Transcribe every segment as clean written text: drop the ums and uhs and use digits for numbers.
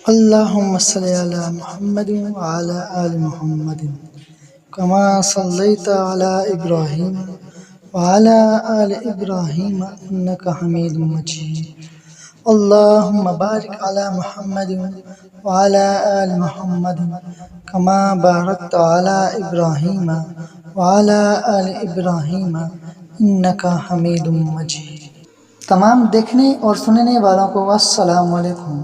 اللهم صل على محمد وعلى آل محمد كما صليت على إبراهيم وعلى آل إبراهيم إنك حميد مجيد. اللهم بارك على محمد وعلى آل محمد كما باركت على إبراهيم وعلى آل إبراهيم إنك حميد مجيد. تمام دیکھنے اور سننے والوں کو السلام علیکم۔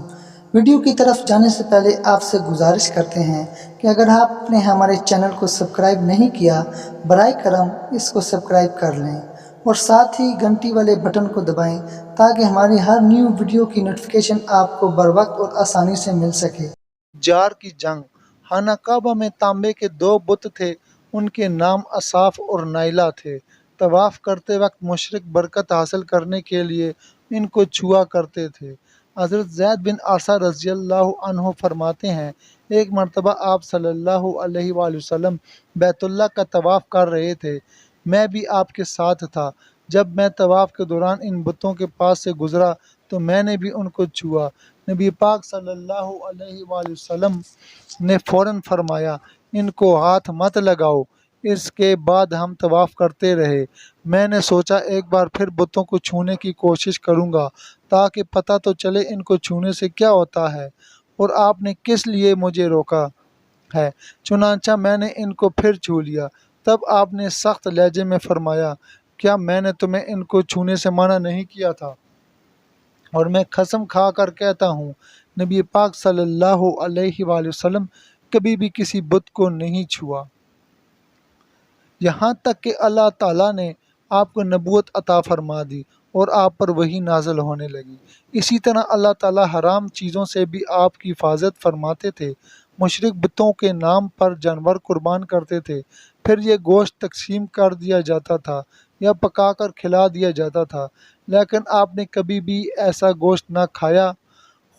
ویڈیو کی طرف جانے سے پہلے آپ سے گزارش کرتے ہیں کہ اگر آپ نے ہمارے چینل کو سبسکرائب نہیں کیا برائے کرم اس کو سبسکرائب کر لیں اور ساتھ ہی گھنٹی والے بٹن کو دبائیں تاکہ ہماری ہر نیو ویڈیو کی نوٹیفیکیشن آپ کو بروقت اور آسانی سے مل سکے۔ جار کی جنگ۔ خانہ کعبہ میں تانبے کے 2 بت تھے، ان کے نام اصاف اور نائلہ تھے۔ طواف کرتے وقت مشرک برکت حاصل کرنے کے لیے ان کو چھوا کرتے تھے۔ حضرت زید بن عارثہ رضی اللہ عنہ فرماتے ہیں، ایک مرتبہ آپ صلی اللہ علیہ وآلہ وسلم بیت اللہ کا طواف کر رہے تھے، میں بھی آپ کے ساتھ تھا۔ جب میں طواف کے دوران ان بتوں کے پاس سے گزرا تو میں نے بھی ان کو چھوا۔ نبی پاک صلی اللہ علیہ وآلہ وسلم نے فوراً فرمایا، ان کو ہاتھ مت لگاؤ۔ اس کے بعد ہم طواف کرتے رہے۔ میں نے سوچا ایک بار پھر بتوں کو چھونے کی کوشش کروں گا تاکہ پتہ تو چلے ان کو چھونے سے کیا ہوتا ہے اور آپ نے کس لیے مجھے روکا ہے۔ چنانچہ میں نے ان کو پھر چھو لیا۔ تب آپ نے سخت لہجے میں فرمایا، کیا میں نے تمہیں ان کو چھونے سے منع نہیں کیا تھا؟ اور میں قسم کھا کر کہتا ہوں، نبی پاک صلی اللہ علیہ وآلہ وسلم کبھی بھی کسی بت کو نہیں چھوا، یہاں تک کہ اللہ تعالیٰ نے آپ کو نبوت عطا فرما دی اور آپ پر وحی نازل ہونے لگی۔ اسی طرح اللہ تعالیٰ حرام چیزوں سے بھی آپ کی حفاظت فرماتے تھے۔ مشرک بتوں کے نام پر جانور قربان کرتے تھے، پھر یہ گوشت تقسیم کر دیا جاتا تھا یا پکا کر کھلا دیا جاتا تھا، لیکن آپ نے کبھی بھی ایسا گوشت نہ کھایا۔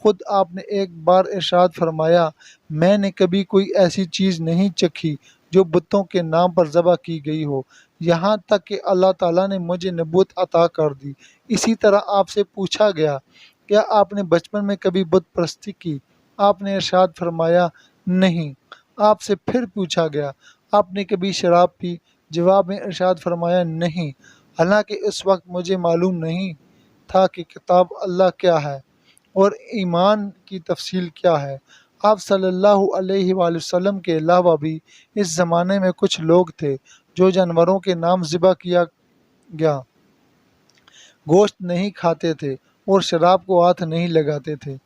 خود آپ نے ایک بار ارشاد فرمایا، میں نے کبھی کوئی ایسی چیز نہیں چکھی جو بتوں کے نام پر ذبح کی گئی ہو، یہاں تک کہ اللہ تعالیٰ نے مجھے نبوت عطا کر دی۔ اسی طرح آپ سے پوچھا گیا، کیا آپ نے بچپن میں کبھی بت پرستی کی؟ آپ نے ارشاد فرمایا، نہیں۔ آپ سے پھر پوچھا گیا، آپ نے کبھی شراب پی؟ جواب میں ارشاد فرمایا، نہیں، حالانکہ اس وقت مجھے معلوم نہیں تھا کہ کتاب اللہ کیا ہے اور ایمان کی تفصیل کیا ہے۔ آپ صلی اللہ علیہ وآلہ وسلم کے علاوہ بھی اس زمانے میں کچھ لوگ تھے جو جانوروں کے نام ذبح کیا گیا گوشت نہیں کھاتے تھے اور شراب کو ہاتھ نہیں لگاتے تھے۔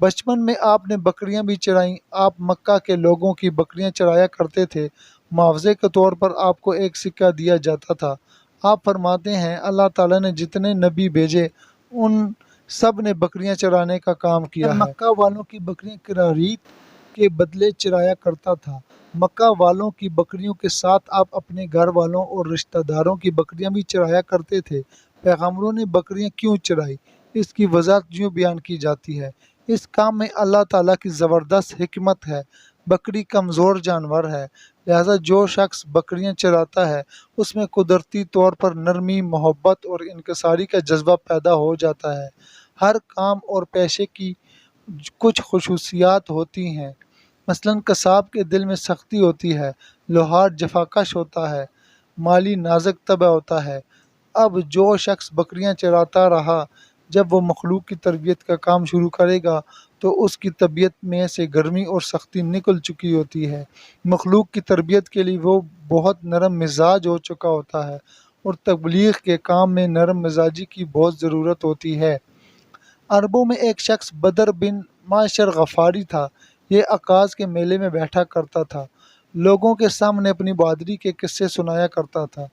بچپن میں آپ نے بکریاں بھی چرائیں۔ آپ مکہ کے لوگوں کی بکریاں چرایا کرتے تھے۔ معاوضے کے طور پر آپ کو ایک سکہ دیا جاتا تھا۔ آپ فرماتے ہیں، اللہ تعالیٰ نے جتنے نبی بھیجے ان سب نے بکریاں چرانے کا کام کیا ہے۔ مکہ والوں کی بکریاں قراریت کے بدلے چرایا کرتا تھا۔ مکہ والوں کی بکریوں کے ساتھ آپ اپنے گھر والوں اور رشتہ داروں کی بکریاں بھی چرایا کرتے تھے۔ پیغمبروں نے بکریاں کیوں چرائی؟ اس کی وضاحت یوں بیان کی جاتی ہے، اس کام میں اللہ تعالیٰ کی زبردست حکمت ہے۔ بکری کمزور جانور ہے، لہذا جو شخص بکریاں چراتا ہے اس میں قدرتی طور پر نرمی، محبت اور انکساری کا جذبہ پیدا ہو جاتا ہے۔ ہر کام اور پیشے کی کچھ خصوصیات ہوتی ہیں، مثلاً قصاب کے دل میں سختی ہوتی ہے، لوہار جفاکش ہوتا ہے، مالی نازک طبع ہوتا ہے۔ اب جو شخص بکریاں چراتا رہا، جب وہ مخلوق کی تربیت کا کام شروع کرے گا تو اس کی طبیعت میں سے گرمی اور سختی نکل چکی ہوتی ہے۔ مخلوق کی تربیت کے لیے وہ بہت نرم مزاج ہو چکا ہوتا ہے اور تبلیغ کے کام میں نرم مزاجی کی بہت ضرورت ہوتی ہے۔ عربوں میں ایک شخص بدر بن معشر غفاری تھا۔ یہ عکاظ کے میلے میں بیٹھا کرتا تھا، لوگوں کے سامنے اپنی بہادری کے قصے سنایا کرتا تھا،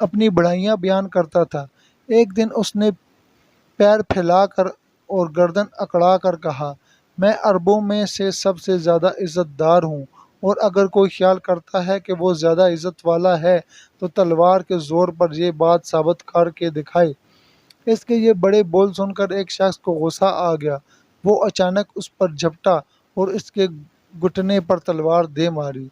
اپنی بڑائیاں بیان کرتا تھا۔ ایک دن اس نے پیر پھیلا کر اور گردن اکڑا کر کہا، میں عربوں میں سے سب سے زیادہ عزت دار ہوں، اور اگر کوئی خیال کرتا ہے کہ وہ زیادہ عزت والا ہے تو تلوار کے زور پر یہ بات ثابت کر کے دکھائے۔ اس کے یہ بڑے بول سن کر ایک شخص کو غصہ آ گیا۔ وہ اچانک اس پر جھپٹا اور اس کے گھٹنے پر تلوار دے ماری۔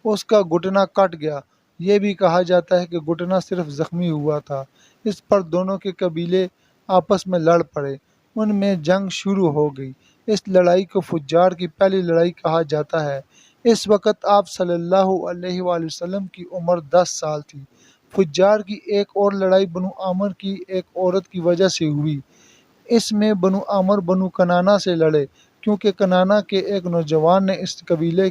اس کا گھٹنا کٹ گیا۔ یہ بھی کہا جاتا ہے کہ گھٹنا صرف زخمی ہوا تھا۔ اس پر دونوں کے قبیلے آپس میں لڑ پڑے، ان میں جنگ شروع ہو گئی۔ اس لڑائی کو فجار کی پہلی لڑائی کہا جاتا ہے۔ اس وقت آپ صلی اللہ علیہ وآلہ وسلم کی عمر 10 سال تھی۔ فجار کی ایک اور لڑائی بنو عامر کی ایک عورت کی وجہ سے ہوئی۔ اس میں بنو عامر بنو کنانہ سے لڑے کیونکہ کنانہ کے ایک نوجوان نے اس قبیلے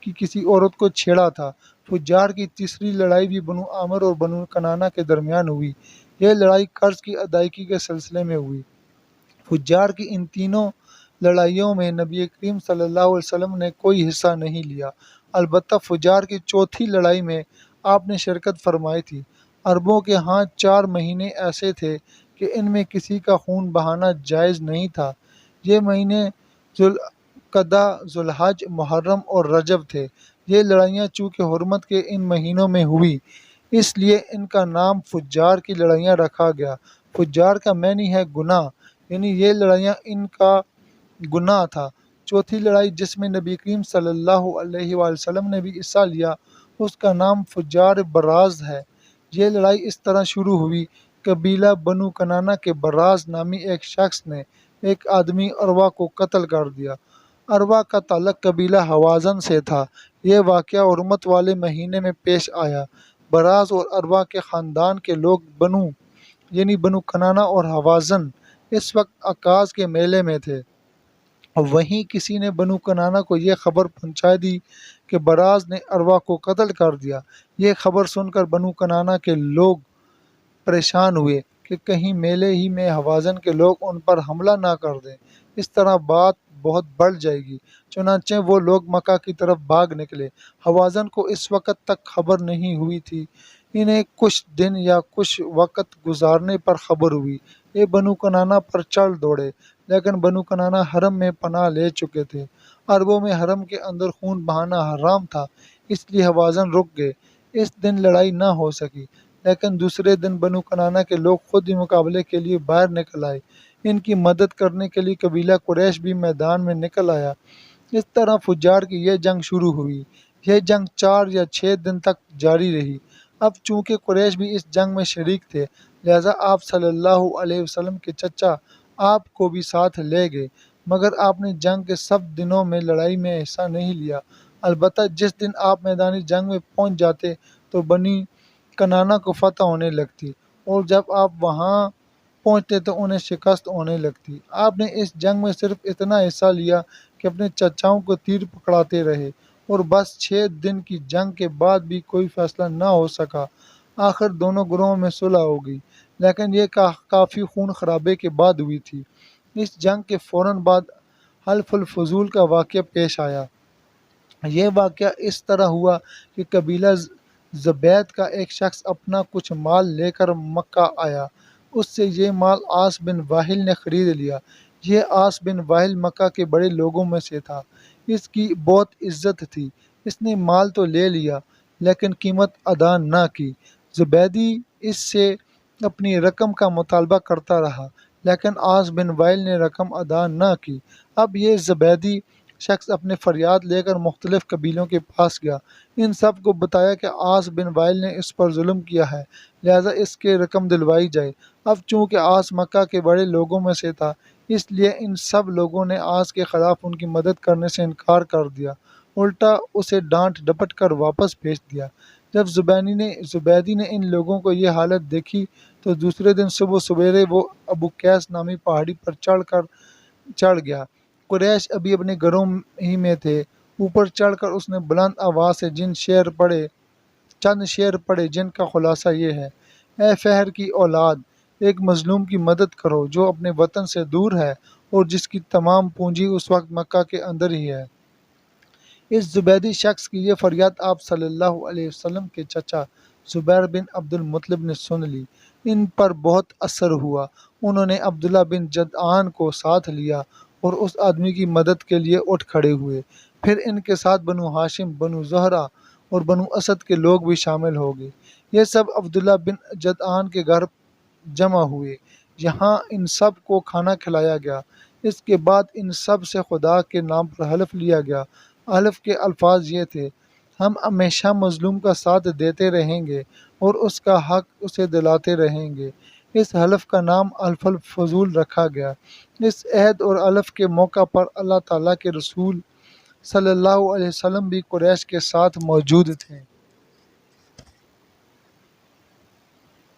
کی کسی عورت کو چھیڑا تھا۔ فجار کی تیسری لڑائی بھی بنو عامر اور بنو کنانہ کے درمیان ہوئی۔ یہ لڑائی قرض کی ادائیگی کے سلسلے میں ہوئی۔ فجار کی ان تینوں لڑائیوں میں نبی کریم صلی اللہ علیہ وسلم نے کوئی حصہ نہیں لیا، البتہ فجار کی چوتھی لڑائی میں آپ نے شرکت فرمائی تھی۔ عربوں کے ہاں 4 مہینے ایسے تھے کہ ان میں کسی کا خون بہانا جائز نہیں تھا۔ یہ مہینے ذوالقعدہ، ذوالحج، محرم اور رجب تھے۔ یہ لڑائیاں چونکہ حرمت کے ان مہینوں میں ہوئی، اس لیے ان کا نام فجار کی لڑائیاں رکھا گیا۔ فجار کا معنی ہے گناہ، یعنی یہ لڑائیاں ان کا گناہ تھا۔ چوتھی لڑائی جس میں نبی کریم صلی اللہ علیہ وآلہ وسلم نے بھی حصہ لیا، اس کا نام فجار براز ہے۔ یہ لڑائی اس طرح شروع ہوئی، قبیلہ بنو کنانہ کے براز نامی ایک شخص نے ایک آدمی عروہ کو قتل کر دیا۔ عروہ کا تعلق قبیلہ حوازن سے تھا۔ یہ واقعہ حرمت والے مہینے میں پیش آیا۔ براز اور عروہ کے خاندان کے لوگ بنو کنانہ اور حوازن اس وقت عکاظ کے میلے میں تھے۔ وہیں کسی نے بنو کنانہ کو یہ خبر پہنچا دی کہ براز نے عروہ کو قتل کر دیا۔ یہ خبر سن کر بنو کنانہ کے لوگ پریشان ہوئے کہ کہیں میلے ہی میں حوازن کے لوگ ان پر حملہ نہ کر دیں، اس طرح بات بہت بڑھ جائے گی۔ چنانچہ وہ لوگ مکہ کی طرف بھاگ نکلے۔ حوازن کو اس وقت تک خبر نہیں ہوئی تھی۔ انہیں کچھ دن یا کچھ وقت گزارنے پر خبر ہوئی۔ یہ بنو کنانہ پر چڑھ دوڑے، لیکن بنو کنانہ حرم میں پناہ لے چکے تھے۔ عربوں میں حرم کے اندر خون بہانا حرام تھا، اس لیے حوازن رک گئے۔ اس دن لڑائی نہ ہو سکی، لیکن دوسرے دن بنو کنانہ کے لوگ خود ہی مقابلے کے لیے باہر نکل آئے۔ ان کی مدد کرنے کے لیے قبیلہ قریش بھی میدان میں نکل آیا۔ اس طرح فجار کی یہ جنگ شروع ہوئی۔ یہ جنگ 4 یا 6 دن تک جاری رہی۔ اب چونکہ قریش بھی اس جنگ میں شریک تھے، لہذا آپ صلی اللہ علیہ وسلم کے چچا آپ کو بھی ساتھ لے گئے، مگر آپ نے جنگ کے سب دنوں میں لڑائی میں حصہ نہیں لیا۔ البتہ جس دن آپ میدانی جنگ میں پہنچ جاتے تو بنی کنانہ کو فتح ہونے لگتی، اور جب آپ وہاں پہنچتے تو انہیں شکست ہونے لگتی۔ آپ نے اس جنگ میں صرف اتنا حصہ لیا کہ اپنے چچاؤں کو تیر پکڑاتے رہے، اور بس 6 دن کی جنگ کے بعد بھی کوئی فیصلہ نہ ہو سکا۔ آخر دونوں گروہوں میں صلح ہو گئی، لیکن یہ کافی خون خرابے کے بعد ہوئی تھی۔ اس جنگ کے فوراً بعد حلف الفضول کا واقعہ پیش آیا۔ یہ واقعہ اس طرح ہوا کہ قبیلہ زبید کا ایک شخص اپنا کچھ مال لے کر مکہ آیا۔ اس سے یہ مال عاص بن واہل نے خرید لیا۔ یہ عاص بن واہل مکہ کے بڑے لوگوں میں سے تھا۔ اس کی بہت عزت تھی۔ اس نے مال تو لے لیا، لیکن قیمت ادا نہ کی۔ زبیدی اس سے اپنی رقم کا مطالبہ کرتا رہا، لیکن عاص بن وائل نے رقم ادا نہ کی۔ اب یہ زبیدی شخص اپنے فریاد لے کر مختلف قبیلوں کے پاس گیا۔ ان سب کو بتایا کہ عاص بن وائل نے اس پر ظلم کیا ہے، لہذا اس کے رقم دلوائی جائے۔ اب چونکہ عاص مکہ کے بڑے لوگوں میں سے تھا، اس لیے ان سب لوگوں نے عاص کے خلاف ان کی مدد کرنے سے انکار کر دیا، الٹا اسے ڈانٹ ڈپٹ کر واپس بھیج دیا۔ جب زبیدی نے ان لوگوں کو یہ حالت دیکھی تو دوسرے دن صبح سویرے وہ ابو قیس نامی پہاڑی پر چڑھ گیا۔ قریش ابھی اپنے گھروں ہی میں تھے۔ اوپر چڑھ کر اس نے بلند آواز سے چند شعر پڑھے، جن کا خلاصہ یہ ہے: اے فہر کی اولاد، ایک مظلوم کی مدد کرو جو اپنے وطن سے دور ہے اور جس کی تمام پونجی اس وقت مکہ کے اندر ہی ہے۔ اس زبیدی شخص کی یہ فریاد آپ صلی اللہ علیہ وسلم کے چچا زبیر بن عبد المطلب نے سن لی۔ ان پر بہت اثر ہوا۔ انہوں نے عبداللہ بن جدعان کو ساتھ لیا اور اس آدمی کی مدد کے لیے اٹھ کھڑے ہوئے۔ پھر ان کے ساتھ بنو ہاشم، بنو زہرہ اور بنو اسد کے لوگ بھی شامل ہو گئے۔ یہ سب عبداللہ بن جدعان کے گھر جمع ہوئے۔ یہاں ان سب کو کھانا کھلایا گیا۔ اس کے بعد ان سب سے خدا کے نام پر حلف لیا گیا۔ حلف کے الفاظ یہ تھے: ہم ہمیشہ مظلوم کا ساتھ دیتے رہیں گے اور اس کا حق اسے دلاتے رہیں گے۔ اس حلف کا نام حلف الفضول رکھا گیا۔ اس عہد اور حلف کے موقع پر اللہ تعالیٰ کے رسول صلی اللہ علیہ وسلم بھی قریش کے ساتھ موجود تھے۔